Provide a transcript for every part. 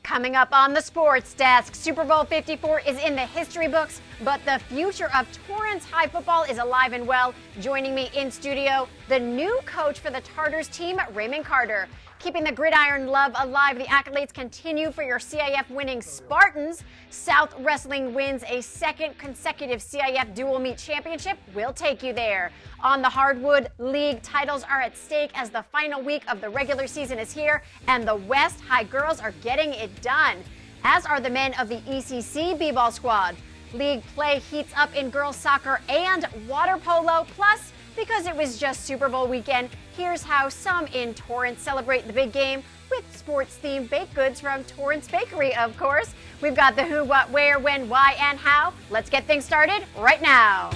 Coming up on the Sports Desk, Super Bowl 54 is in the history books, but the future of Torrance High football is alive and well. Joining me in studio, the new coach for the Tartars team, Raymond Carter. Keeping the gridiron love alive, the accolades continue for your CIF winning Spartans. South Wrestling wins a second consecutive CIF dual meet championship. We'll take you there. On the hardwood, league titles are at stake as the final week of the regular season is here, and the West High girls are getting it done, as are the men of the ECC B-ball squad. League play heats up in girls soccer and water polo, plus because it was just Super Bowl weekend, here's how some in Torrance celebrate the big game with sports-themed baked goods from Torrance Bakery, of course. We've got the who, what, where, when, why, and how. Let's get things started right now.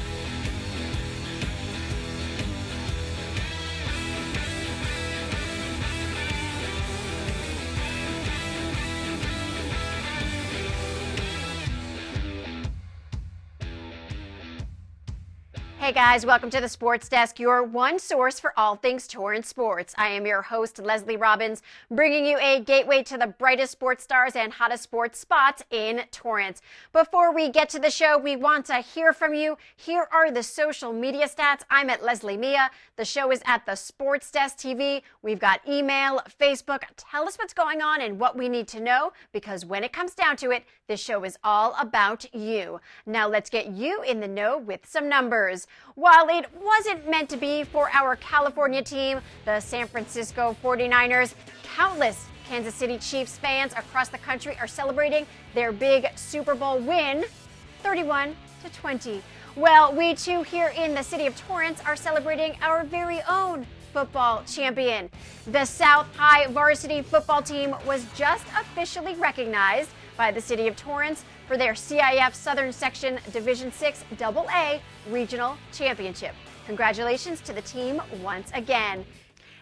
Hey guys, welcome to the Sports Desk, your one source for all things Torrance sports. I am your host, Lesley Robins, bringing you a gateway to the brightest sports stars and hottest sports spots in Torrance. Before we get to the show, we want to hear from you. Here are the social media stats. I'm at Leslie Mia. The show is at the Sports Desk TV. We've got email, Facebook. Tell us what's going on and what we need to know, because when it comes down to it, this show is all about you. Now let's get you in the know with some numbers. While it wasn't meant to be for our California team, the San Francisco 49ers, countless Kansas City Chiefs fans across the country are celebrating their big Super Bowl win, 31-20. Well, we too here in the City of Torrance are celebrating our very own football champion. The South High Varsity football team was just officially recognized by the City of Torrance for their CIF Southern Section Division 6 AA Regional Championship. Congratulations to the team once again.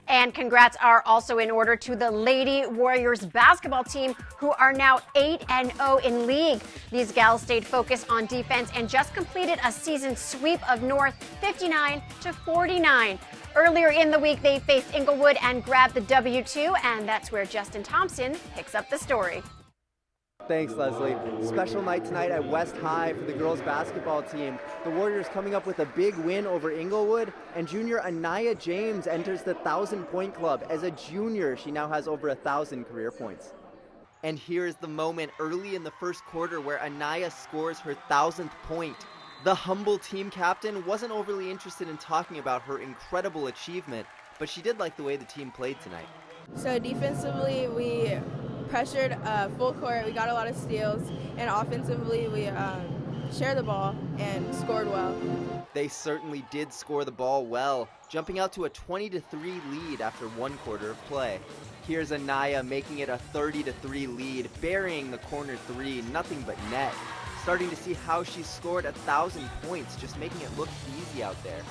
And congrats are also in order to the Lady Warriors basketball team, who are now 8-0 in league. These gals stayed focused on defense and just completed a season sweep of North 59-49. Earlier in the week, they faced Inglewood and grabbed the W2, and that's where Justin Thompson picks up the story. Thanks, Leslie. Special night tonight at West High for the girls basketball team. The Warriors coming up with a big win over Inglewood, and junior Anaya James enters the 1,000-point club. As a junior, she now has over 1,000 career points. And here is the moment early in the first quarter where Anaya scores her 1,000th point. The humble team captain wasn't overly interested in talking about her incredible achievement, but she did like the way the team played tonight. So defensively, we pressured full court, we got a lot of steals, and offensively we shared the ball and scored well. They certainly did score the ball well, jumping out to a 20-3 lead after one quarter of play. Here's Anaya making it a 30-3 lead, burying the corner three, nothing but net. Starting to see how she scored 1,000 points, just making it look easy out there.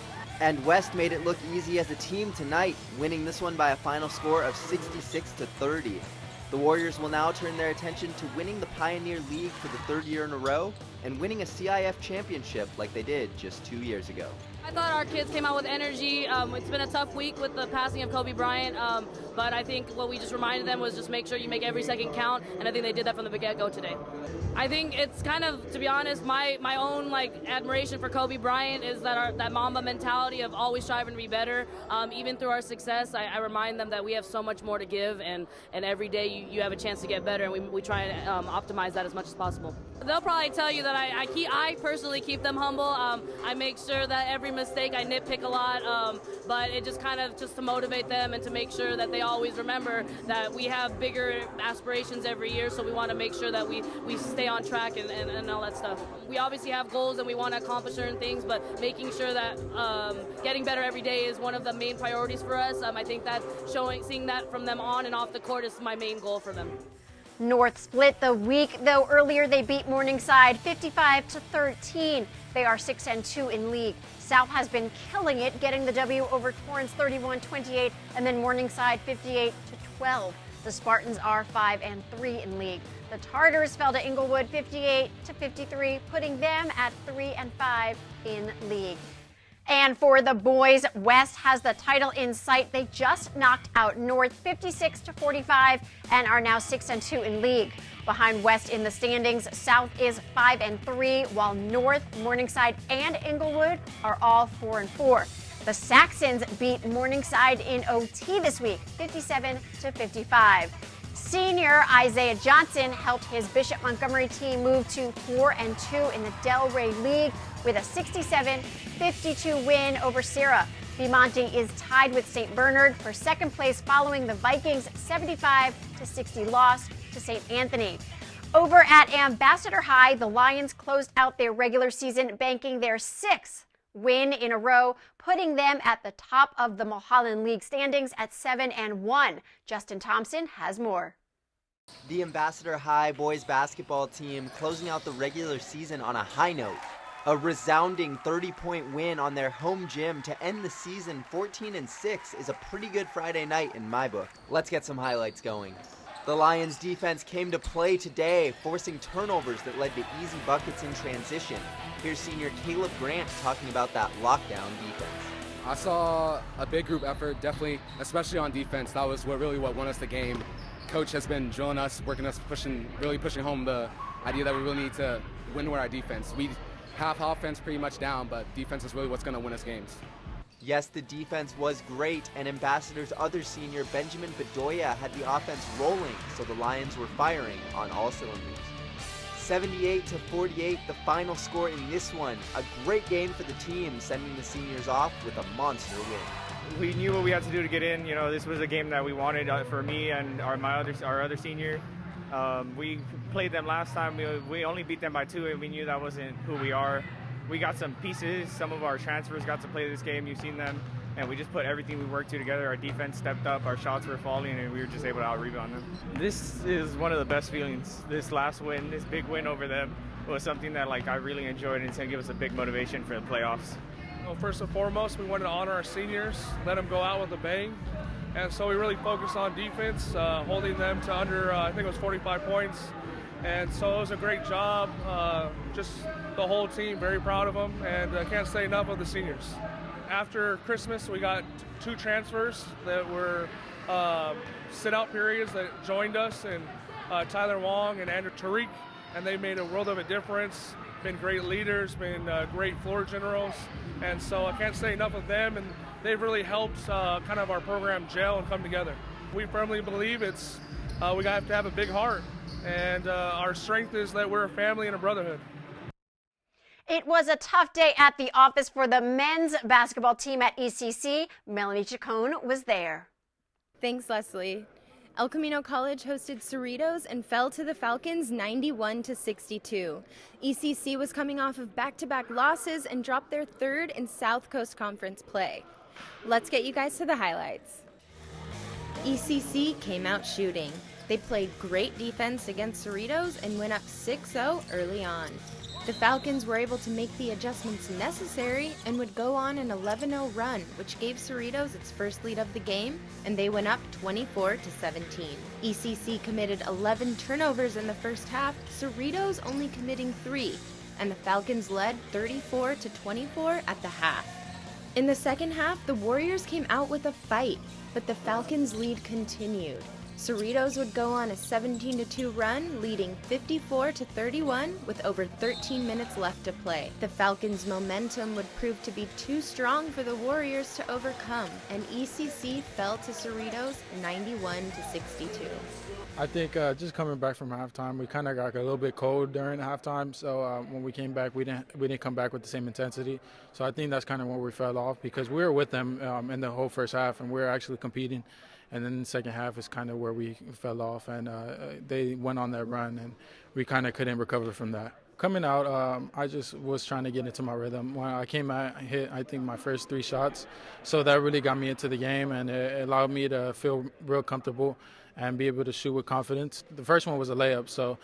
And West made it look easy as a team tonight, winning this one by a final score of 66-30. The Warriors will now turn their attention to winning the Pioneer League for the third year in a row and winning a CIF championship like they did just 2 years ago. I thought our kids came out with energy. It's been a tough week with the passing of Kobe Bryant, but I think what we just reminded them was just make sure you make every second count, and I think they did that from the get-go today. I think it's kind of, to be honest, my own admiration for Kobe Bryant is that Mamba mentality of always striving to be better. Even through our success, I remind them that we have so much more to give, and every day you have a chance to get better, and we try and optimize that as much as possible. They'll probably tell you that I personally keep them humble. I make sure that every mistake I nitpick a lot, but it just kind of just to motivate them and to make sure that they always remember that we have bigger aspirations every year, so we want to make sure that we stay on track and all that stuff. We obviously have goals and we want to accomplish certain things, but making sure that getting better every day is one of the main priorities for us. I think that seeing that from them on and off the court is my main goal for them. North split the week, though earlier they beat Morningside 55-13. They are 6-2 in league. South has been killing it, getting the W over Torrance 31-28, and then Morningside 58-12. The Spartans are 5-3 in league. The Tartars fell to Inglewood 58-53, putting them at 3-5 in league. And for the boys, West has the title in sight. They just knocked out North 56-45 and are now 6-2 in league. Behind West in the standings, South is 5-3, while North, Morningside, and Inglewood are all 4-4. The Saxons beat Morningside in OT this week, 57-55. Senior Isaiah Johnson helped his Bishop Montgomery team move to 4-2 in the Delray League with a 67-52 win over Sarah. Bemonte is tied with St. Bernard for second place following the Vikings' 75-60 loss to St. Anthony. Over at Ambassador High, the Lions closed out their regular season, banking their 6th win in a row, putting them at the top of the Mulholland League standings at 7-1. Justin Thompson has more. The Ambassador High boys basketball team closing out the regular season on a high note. A resounding 30-point win on their home gym to end the season 14-6 is a pretty good Friday night in my book. Let's get some highlights going. The Lions defense came to play today, forcing turnovers that led to easy buckets in transition. Here's senior Caleb Grant talking about that lockdown defense. I saw a big group effort, definitely, especially on defense. That was what won us the game. Coach has been drilling us, working us, really pushing home the idea that we really need to win with our defense. We have offense pretty much down, but defense is really what's going to win us games. Yes, the defense was great, and Ambassador's other senior, Benjamin Bedoya, had the offense rolling, so the Lions were firing on all cylinders. 78-48, the final score in this one. A great game for the team, sending the seniors off with a monster win. We knew what we had to do to get in. You know, this was a game that we wanted for me and our other senior. We played them last time. We only beat them by 2, and we knew that wasn't who we are. We got some pieces. Some of our transfers got to play this game. You've seen them. And we just put everything we worked together. Our defense stepped up. Our shots were falling, and we were just able to out-rebound them. This is one of the best feelings. This last win, this big win over them, was something that I really enjoyed, and it's going to give us a big motivation for the playoffs. Well, first and foremost, we wanted to honor our seniors, let them go out with a bang. And so we really focused on defense, holding them to under, I think it was 45 points. And so it was a great job. Just the whole team, very proud of them, and I can't say enough of the seniors. After Christmas, we got 2 transfers that were sit-out periods that joined us, and Tyler Wong and Andrew Tariq, and they made a world of a difference. Been great leaders, been great floor generals, and so I can't say enough of them, and they've really helped kind of our program gel and come together. We firmly believe we have to have a big heart, and our strength is that we're a family and a brotherhood. It was a tough day at the office for the men's basketball team at ECC. Melanie Chacon was there. Thanks, Lesley. El Camino College hosted Cerritos and fell to the Falcons 91-62. ECC was coming off of back-to-back losses and dropped their 3rd in South Coast Conference play. Let's get you guys to the highlights. ECC came out shooting. They played great defense against Cerritos and went up 6-0 early on. The Falcons were able to make the adjustments necessary and would go on an 11-0 run, which gave Cerritos its first lead of the game, and they went up 24-17. ECC committed 11 turnovers in the first half, Cerritos only committing 3, and the Falcons led 34-24 at the half. In the second half, the Warriors came out with a fight, but the Falcons' lead continued. Cerritos would go on a 17-2 run, leading 54-31 with over 13 minutes left to play. The Falcons' momentum would prove to be too strong for the Warriors to overcome, and ECC fell to Cerritos 91-62. I think just coming back from halftime, we kind of got a little bit cold during halftime. So when we came back, we didn't come back with the same intensity. So I think that's kind of where we fell off, because we were with them in the whole first half, and we were actually competing. And then the second half is kind of where we fell off, and they went on that run, and we kind of couldn't recover from that. Coming out, I just was trying to get into my rhythm. When I came out, I hit, I think, my first 3 shots. So that really got me into the game, and it allowed me to feel real comfortable and be able to shoot with confidence. The first one was a layup, so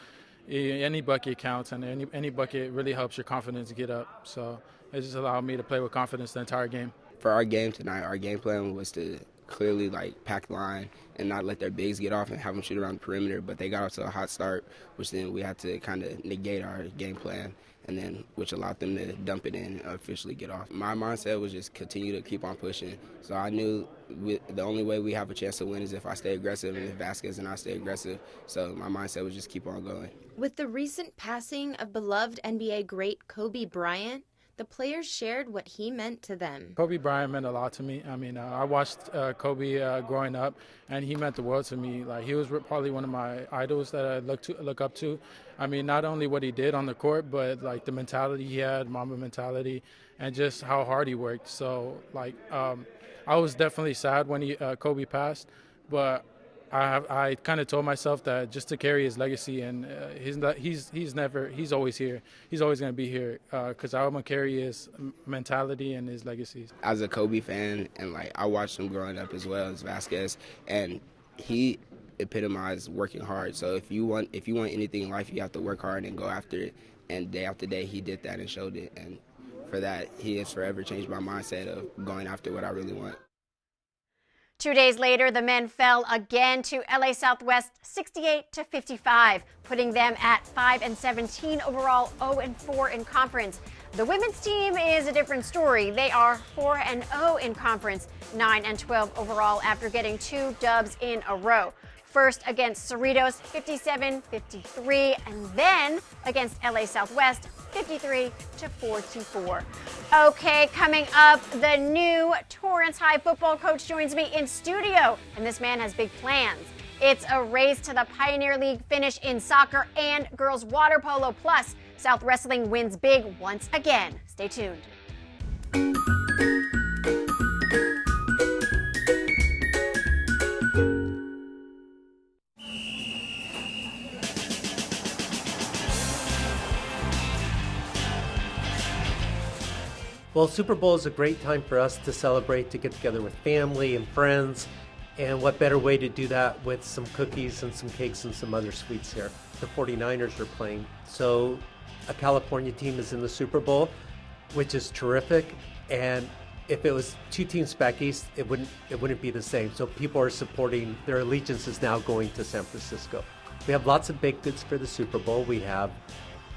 any bucket counts, and any bucket really helps your confidence get up. So it just allowed me to play with confidence the entire game. For our game tonight, our game plan was to clearly like pack line and not let their bigs get off and have them shoot around the perimeter. But they got off to a hot start, which then we had to kind of negate our game plan, and then which allowed them to dump it in and officially get off. My mindset was just continue to keep on pushing. So I knew the only way we have a chance to win is if I stay aggressive and if Vasquez and I stay aggressive. So my mindset was just keep on going. With the recent passing of beloved NBA great Kobe Bryant, the players shared what he meant to them. Kobe Bryant meant a lot to me. I mean, I watched Kobe growing up, and he meant the world to me. Like, he was probably one of my idols that I look up to. I mean, not only what he did on the court, but like the mentality he had, Mamba mentality, and just how hard he worked. So, like, I was definitely sad when Kobe passed, but I kind of told myself that just to carry his legacy, and he's always here. He's always going to be here because I'm going to carry his mentality and his legacies. As a Kobe fan, and like I watched him growing up as well as Vasquez, and he epitomized working hard. So if you want anything in life, you have to work hard and go after it. And day after day, he did that and showed it. And for that, he has forever changed my mindset of going after what I really want. 2 days later, the men fell again to LA Southwest 68-55, putting them at 5-17 overall, 0-4 in conference. The women's team is a different story. They are 4-0 in conference, 9-12 overall after getting 2 dubs in a row. First against Cerritos, 57-53, and then against LA Southwest, 53-44. Okay, coming up, the new Torrance High football coach joins me in studio, and this man has big plans. It's a race to the Pioneer League finish in soccer and girls water polo. Plus, South Wrestling wins big once again. Stay tuned. Well, Super Bowl is a great time for us to celebrate, to get together with family and friends. And what better way to do that with some cookies and some cakes and some other sweets here. The 49ers are playing. So a California team is in the Super Bowl, which is terrific. And if it was 2 teams back east, it wouldn't be the same. So people are supporting, their allegiance is now going to San Francisco. We have lots of baked goods for the Super Bowl. We have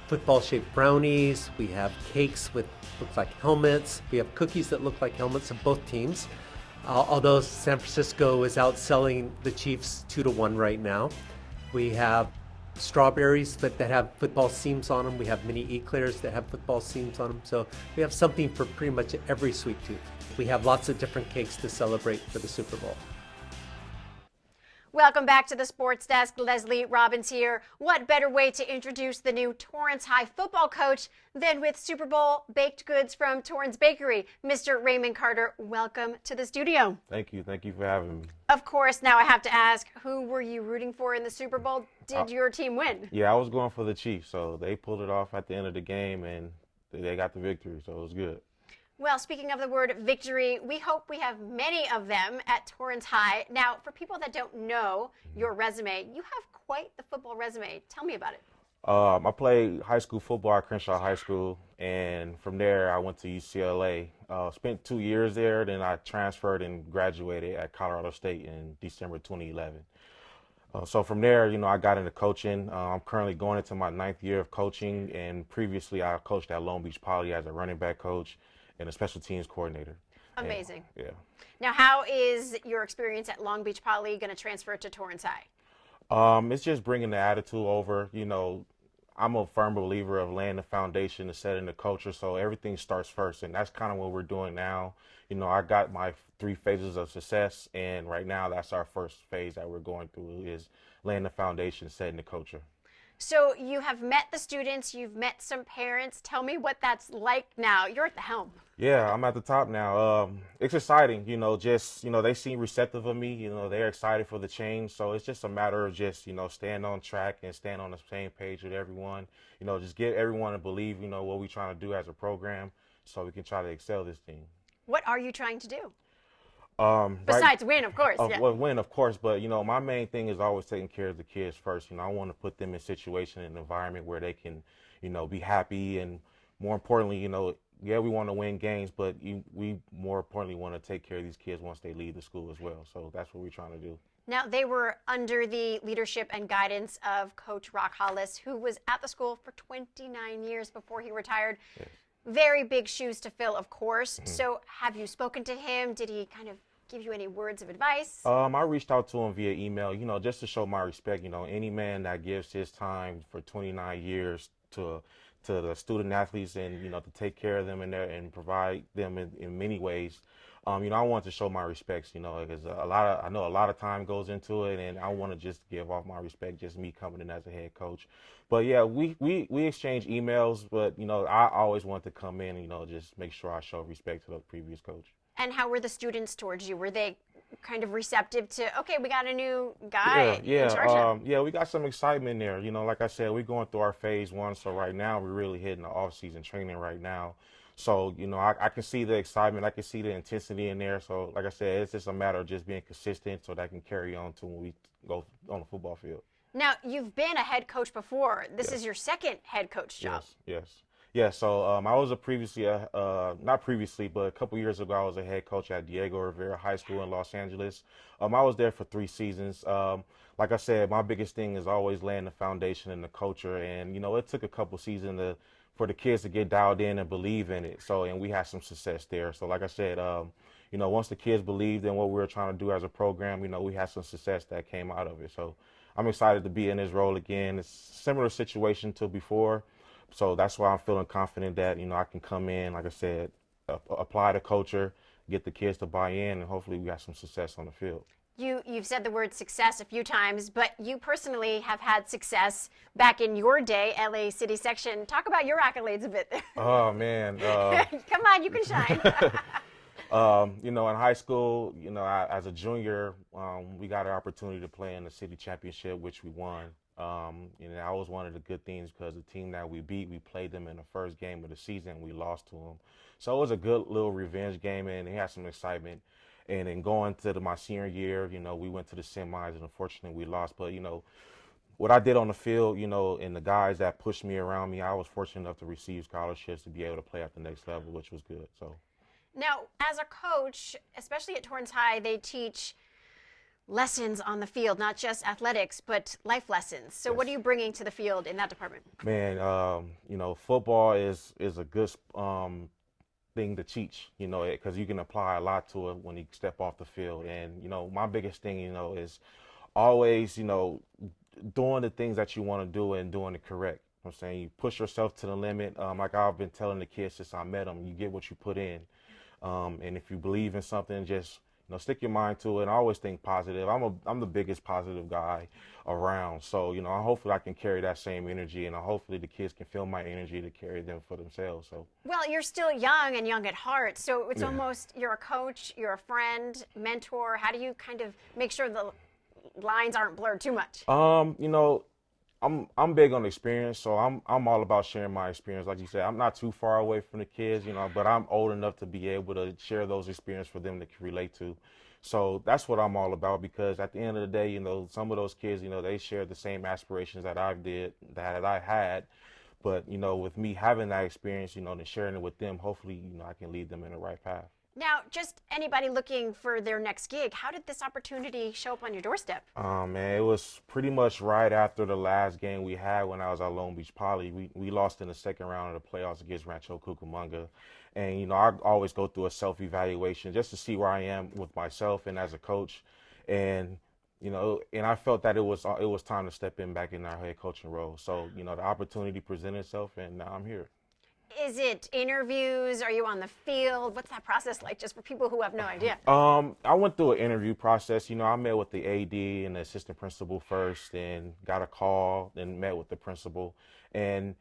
football-shaped brownies. We have cakes with look like helmets. We have cookies that look like helmets of both teams. Although San Francisco is outselling the Chiefs 2-1 right now. We have strawberries that have football seams on them. We have mini eclairs that have football seams on them. So we have something for pretty much every sweet tooth. We have lots of different cakes to celebrate for the Super Bowl. Welcome back to the Sports Desk. Lesley Robins here. What better way to introduce the new Torrance High football coach than with Super Bowl baked goods from Torrance Bakery? Mr. Raymond Carter, welcome to the studio. Thank you. Thank you for having me. Of course, now I have to ask, who were you rooting for in the Super Bowl? Did your team win? Yeah, I was going for the Chiefs, so they pulled it off at the end of the game, and they got the victory, so it was good. Well, speaking of the word victory, we hope we have many of them at Torrance High. Now, for people that don't know your resume, you have quite the football resume. Tell me about it. I played high school football at Crenshaw High School, and from there I went to UCLA. Spent 2 years there, then I transferred and graduated at Colorado State in December 2011. So from there, I got into coaching. I'm currently going into my 9th year of coaching, and previously I coached at Long Beach Poly as a running back coach and a special teams coordinator. Amazing. And, yeah. Now, how is your experience at Long Beach Poly going to transfer to Torrance High? It's just bringing the attitude over. I'm a firm believer of laying the foundation and setting the culture, so everything starts first, and that's kind of what we're doing now. I got my 3 phases of success, and right now that's our first phase that we're going through is laying the foundation, setting the culture. So you have met the students, you've met some parents. Tell me what that's like now. You're at the helm. Yeah, I'm at the top now. It's exciting, they seem receptive of me. They're excited for the change. So it's just a matter of just, staying on track and staying on the same page with everyone. Just get everyone to believe, what we're trying to do as a program so we can try to excel this team. What are you trying to do? Besides win, of course. Well, win, of course, but my main thing is always taking care of the kids first. I want to put them in a situation and environment where they can, be happy, and more importantly, yeah, we want to win games, but we more importantly want to take care of these kids once they leave the school as well. So that's what we're trying to do. Now, they were under the leadership and guidance of Coach Rock Hollis, who was at the school for 29 years before he retired. Yes. Very big shoes to fill, of course. So have you spoken to him? Did he kind of give you any words of advice? I reached out to him via email, just to show my respect. Any man that gives his time for 29 years to the student athletes and, to take care of them and provide them in many ways. I want to show my respects, because I know a lot of time goes into it, and I want to just give off my respect, just me coming in as a head coach. But yeah, we exchange emails, but I always want to come in, just make sure I show respect to the previous coach. And how were the students towards you? Were they kind of receptive to, okay, we got a new guy in charge now? Yeah, we got some excitement there. Like I said, we're going through our phase 1, so right now we're really hitting the off-season training right now. So, I can see the excitement. I can see the intensity in there. So, like I said, it's just a matter of just being consistent so that can carry on to when we go on the football field. Now, you've been a head coach before. This is your second head coach job. Yes. Yeah, so I was not previously, but a couple years ago, I was a head coach at Diego Rivera High School in Los Angeles. I was there for 3 seasons. Like I said, my biggest thing is always laying the foundation and the culture. And, it took a couple seasons for the kids to get dialed in and believe in it. So, and we had some success there. So, like I said, once the kids believed in what we were trying to do as a program, we had some success that came out of it. So I'm excited to be in this role again. It's a similar situation to before. So that's why I'm feeling confident that, I can come in, like I said, apply the culture, get the kids to buy in, and hopefully we got some success on the field. You've said the word success a few times, but you personally have had success back in your day, LA City section. Talk about your accolades a bit. Oh, man. Come on, you can shine. In high school, as a junior, we got an opportunity to play in the city championship, which we won. That was one of the good things because the team that we beat, we played them in the first game of the season. We lost to them. So it was a good little revenge game, and it had some excitement. And then going to my senior year, we went to the semis, and unfortunately we lost. But, what I did on the field, and the guys that pushed me around me, I was fortunate enough to receive scholarships to be able to play at the next level, which was good. So now, as a coach, especially at Torrance High, they teach lessons on the field, not just athletics, but life lessons. So what are you bringing to the field in that department? Man, football is a good thing to teach, because you can apply a lot to it when you step off the field. And, my biggest thing, is always, doing the things that you want to do and doing it correct. I'm saying you push yourself to the limit. Like I've been telling the kids since I met them, you get what you put in. And if you believe in something, just stick your mind to it and always think positive. I'm the biggest positive guy around. So, hopefully I can carry that same energy, and hopefully the kids can feel my energy to carry them for themselves. So, well, you're still young and young at heart. So it's almost, you're a coach, you're a friend, mentor. How do you kind of make sure the lines aren't blurred too much? I'm big on experience, so I'm all about sharing my experience. Like you said, I'm not too far away from the kids, but I'm old enough to be able to share those experiences for them to relate to. So that's what I'm all about, because at the end of the day, some of those kids, they share the same aspirations that I had. But, with me having that experience, and sharing it with them, hopefully, I can lead them in the right path. Now, just anybody looking for their next gig, how did this opportunity show up on your doorstep? Man, it was pretty much right after the last game we had when I was at Long Beach Poly. We lost in the second round of the playoffs against Rancho Cucamonga. And, I always go through a self-evaluation just to see where I am with myself and as a coach. And, and I felt that it was time to step in back in our head coaching role. So, the opportunity presented itself, and now I'm here. Is it interviews? Are you on the field? What's that process like, just for people who have no idea? I went through an interview process. I met with the AD and the assistant principal first, and got a call, then met with the principal. And,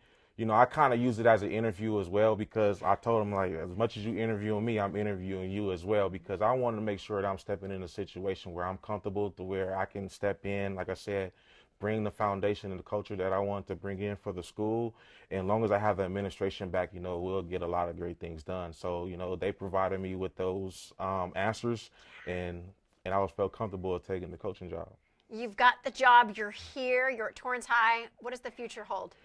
I kind of used it as an interview as well, because I told him, like, as much as you interviewing me, I'm interviewing you as well, because I wanted to make sure that I'm stepping in a situation where I'm comfortable, to where I can step in, like I said, bring the foundation and the culture that I want to bring in for the school. And as long as I have the administration back, we'll get a lot of great things done. So, they provided me with those answers, and I felt comfortable with taking the coaching job. You've got the job, you're here, you're at Torrance High. What does the future hold?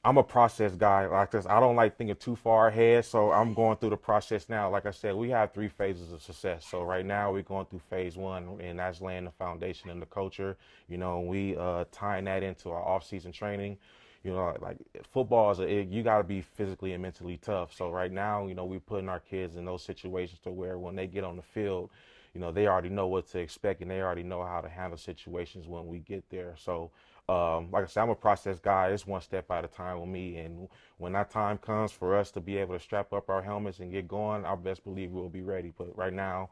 I'm a process guy. Like this, I don't like thinking too far ahead, so I'm going through the process now. Like I said, we have 3 phases of success. So right now we're going through phase 1, and that's laying the foundation and the culture. You know, we tying that into our off-season training. You know, like football you got to be physically and mentally tough. So right now, you know, we're putting our kids in those situations to where when they get on the field, you know, they already know what to expect and they already know how to handle situations when we get there. So, like I said, I'm a process guy. It's one step at a time with me. And when that time comes for us to be able to strap up our helmets and get going, I best believe we'll be ready. But right now,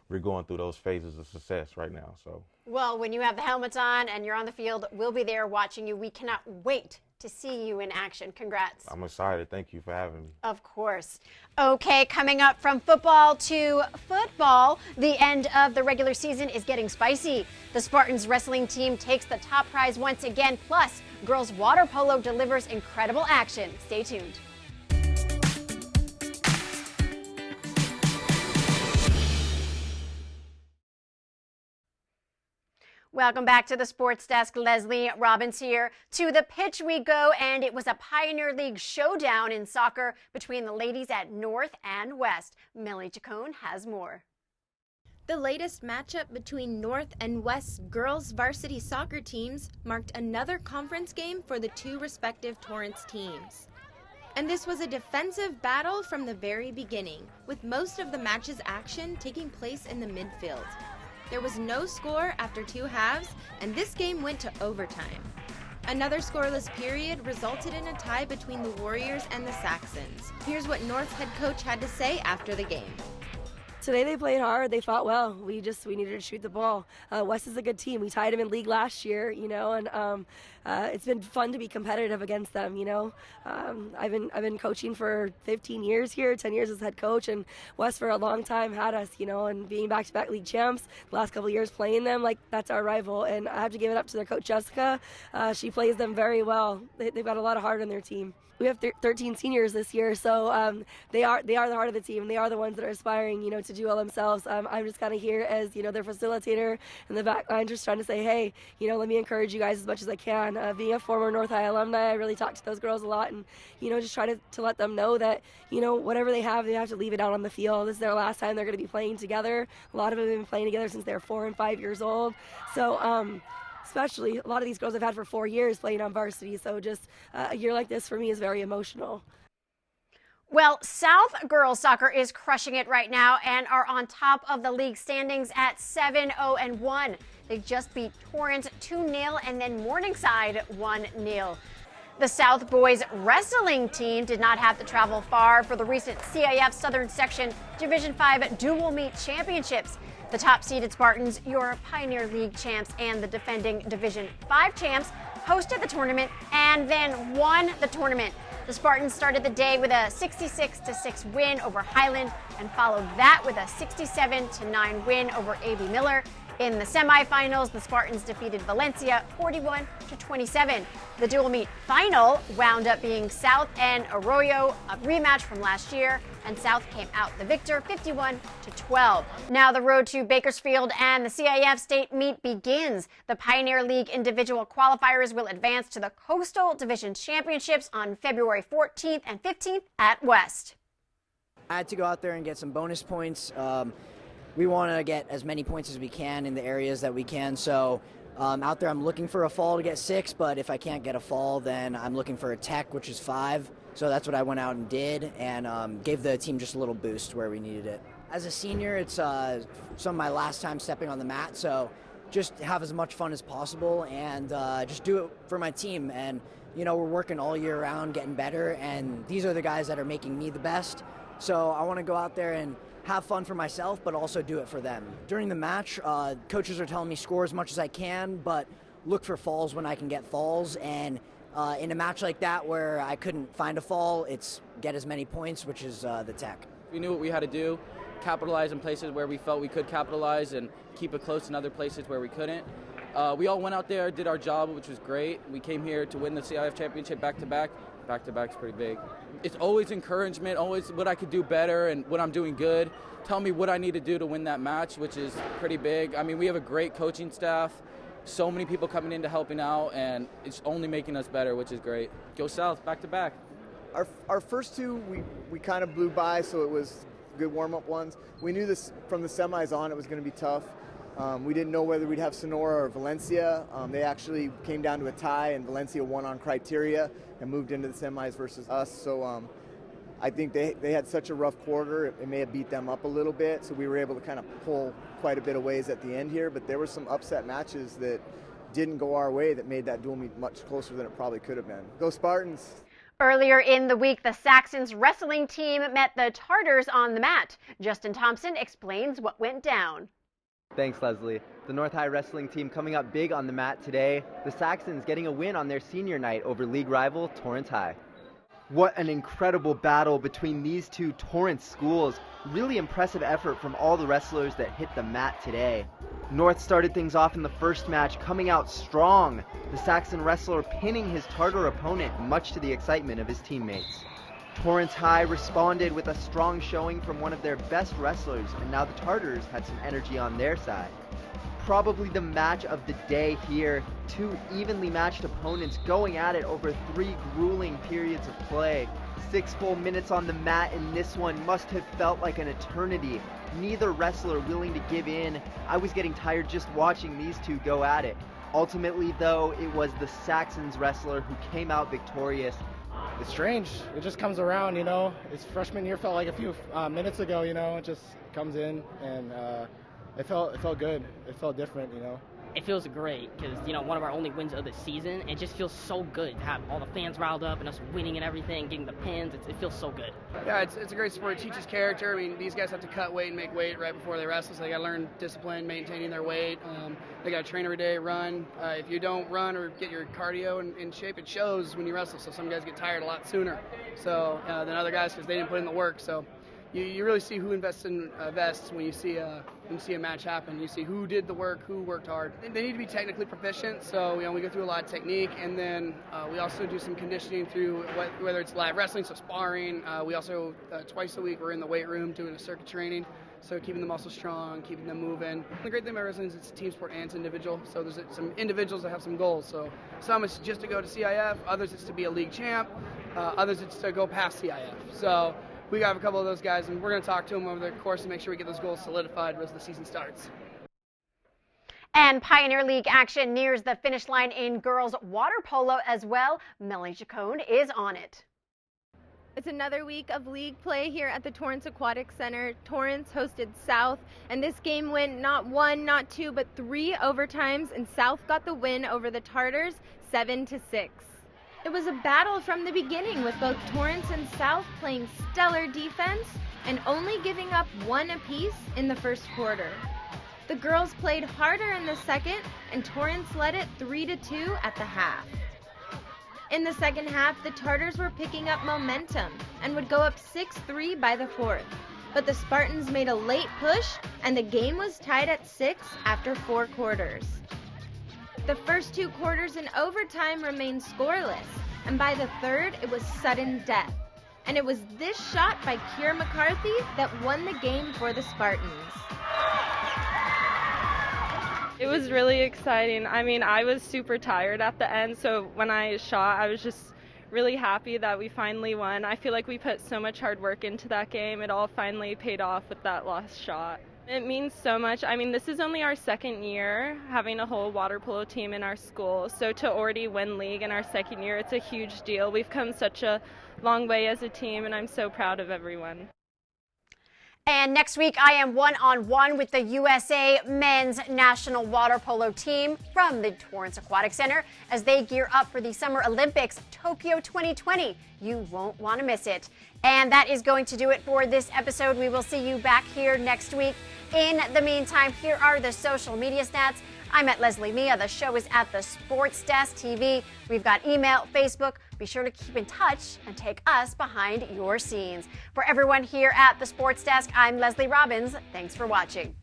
we're going through those phases of success right now. So. Well, when you have the helmets on and you're on the field, we'll be there watching you. We cannot wait to see you in action. Congrats. I'm excited. Thank you for having me. Of course. Okay, coming up from football to football, the end of the regular season is getting spicy. The Spartans wrestling team takes the top prize once again, plus girls water polo delivers incredible action. Stay tuned. Welcome back to the Sports Desk. Lesley Robins here. To the pitch we go, and it was a Pioneer League showdown in soccer between the ladies at North and West. Melanie Chacon has more. The latest matchup between North and West girls varsity soccer teams marked another conference game for the 2 respective Torrance teams. And this was a defensive battle from the very beginning, with most of the match's action taking place in the midfield. There was no score after 2 halves, and this game went to overtime. Another scoreless period resulted in a tie between the Warriors and the Saxons. Here's what North's head coach had to say after the game. Today they played hard. They fought well. We needed to shoot the ball. West is a good team. We tied them in league last year, you know, and it's been fun to be competitive against them. You know, I've been coaching for 15 years here, 10 years as head coach, and West for a long time had us, you know, and being back-to-back league champs the last couple of years playing them, like that's our rival. And I have to give it up to their coach Jessica. She plays them very well. They've got a lot of heart on their team. We have 13 seniors this year, so they are the heart of the team. They are the ones that are aspiring, you know, to do well themselves. I'm just kind of here as, you know, their facilitator in the back line, just trying to say, hey, you know, let me encourage you guys as much as I can. Being a former North High alumni, I really talk to those girls a lot, and, you know, just try to let them know that, you know, whatever they have to leave it out on the field. This is their last time they're going to be playing together. A lot of them have been playing together since they're 4 and 5 years old. So, especially a lot of these girls I've had for 4 years playing on varsity, so just a year like this for me is very emotional. Well, South girls soccer is crushing it right now and are on top of the league standings at 7-0-1. They just beat Torrance 2-0 and then Morningside 1-0. The South boys wrestling team did not have to travel far for the recent CIF Southern Section Division 5 Dual Meet Championships. The top-seeded Spartans, your Pioneer League champs and the defending Division 5 champs, hosted the tournament and then won the tournament. The Spartans started the day with a 66-6 win over Highland and followed that with a 67-9 win over A.B. Miller. In the semifinals, the Spartans defeated Valencia 41-27. The dual meet final wound up being South and Arroyo, a rematch from last year, and South came out the victor 51-12. Now the road to Bakersfield and the CIF state meet begins. The Pioneer League individual qualifiers will advance to the Coastal Division Championships on February 14th and 15th at West. I had to go out there and get some bonus points. We want to get as many points as we can in the areas that we can. So out there I'm looking for a fall to get 6, but if I can't get a fall, then I'm looking for a tech, which is 5. So that's what I went out and did, and gave the team just a little boost where we needed it. As a senior, it's some of my last time stepping on the mat, so just have as much fun as possible and just do it for my team. And, you know, we're working all year round, getting better, and these are the guys that are making me the best. So I want to go out there and have fun for myself, but also do it for them. During the match, coaches are telling me score as much as I can, but look for falls when I can get falls. And in a match like that where I couldn't find a fall, it's get as many points, which is the tech. We knew what we had to do, capitalize in places where we felt we could capitalize and keep it close in other places where we couldn't. We all went out there, did our job, which was great. We came here to win the CIF championship back-to-back. Back-to-back's pretty big. It's always encouragement, always what I could do better and what I'm doing good. Tell me what I need to do to win that match, which is pretty big. I mean, we have a great coaching staff. so many people coming in to helping out, and it's only making us better, which is great. Go South, back to back. Our first two, we kind of blew by, so it was good warm-up ones. We knew this from the semis on, it was going to be tough. We didn't know whether we'd have Sonora or Valencia. They actually came down to a tie, and Valencia won on criteria and moved into the semis versus us. So I think they had such a rough quarter, it may have beat them up a little bit, so we were able to kind of pull quite a bit of ways at the end here, but there were some upset matches that didn't go our way that made that duel meet much closer than it probably could have been. Go Spartans! Earlier in the week, the Saxons wrestling team met the Tartars on the mat. Justin Thompson explains what went down. Thanks, Leslie. The North High wrestling team coming up big on the mat today. The Saxons getting a win on their senior night over league rival Torrance High. What an incredible battle between these two Torrance schools. Really impressive effort from all the wrestlers that hit the mat today. North started things off in the first match, coming out strong. The Saxon wrestler pinning his Tartar opponent, much to the excitement of his teammates. Torrance High responded with a strong showing from one of their best wrestlers, and now the Tartars had some energy on their side. Probably the match of the day here. Two evenly matched opponents going at it over 3 grueling periods of play. 6 full minutes on the mat in this one must have felt like an eternity. Neither wrestler willing to give in. I was getting tired just watching these two go at it. Ultimately, though, it was the Saxons wrestler who came out victorious. It's strange. It just comes around, you know. It's freshman year, felt like a few minutes ago, you know. It just comes in, and it felt good. It felt different, you know. It feels great because, you know, one of our only wins of the season. It just feels so good to have all the fans riled up and us winning and everything, getting the pins. It feels so good. Yeah, it's a great sport. It teaches character. I mean, these guys have to cut weight and make weight right before they wrestle, so they got to learn discipline, maintaining their weight. They got to train every day, run. If you don't run or get your cardio in shape, it shows when you wrestle. So some guys get tired a lot sooner than other guys because they didn't put in the work. So you really see who invests in vests when you see a match happen. You see who did the work, who worked hard. They need to be technically proficient, so we go through a lot of technique, and then we also do some conditioning through whether it's live wrestling, so sparring. We also twice a week we're in the weight room doing a circuit training, so keeping the muscles strong, keeping them moving. The great thing about wrestling is it's a team sport and it's individual, so there's some individuals that have some goals. So some it's just to go to CIF, others it's to be a league champ, others it's to go past CIF. So we got a couple of those guys, and we're going to talk to them over the course and make sure we get those goals solidified as the season starts. And Pioneer League action nears the finish line in girls water polo as well. Melanie Chacon is on it. It's another week of league play here at the Torrance Aquatic Center. Torrance hosted South, and this game went not 1, not 2, but 3 overtimes, and South got the win over the Tartars 7-6. It was a battle from the beginning, with both Torrance and South playing stellar defense and only giving up 1 apiece in the first quarter. The girls played harder in the second, and Torrance led it 3-2 at the half. In the second half, the Tartars were picking up momentum and would go up 6-3 by the fourth. But the Spartans made a late push, and the game was tied at 6 after 4 quarters. The first 2 quarters in overtime remained scoreless, and by the third, it was sudden death. And it was this shot by Keira McCarthy that won the game for the Spartans. It was really exciting. I mean, I was super tired at the end, so when I shot, I was just really happy that we finally won. I feel like we put so much hard work into that game. It all finally paid off with that last shot. It means so much. I mean, this is only our 2nd year having a whole water polo team in our school, so to already win league in our 2nd year, it's a huge deal. We've come such a long way as a team, and I'm so proud of everyone. And next week, I am one-on-one with the USA men's national water polo team from the Torrance Aquatic Center as they gear up for the Summer Olympics, Tokyo 2020. You won't want to miss it. And that is going to do it for this episode. We will see you back here next week. In the meantime, here are the social media stats. I'm at Lesley Mia. The show is at the SportsDesk TV. We've got email, Facebook. Be sure to keep in touch and take us behind your scenes. For everyone here at the Sports Desk, I'm Lesley Robins. Thanks for watching.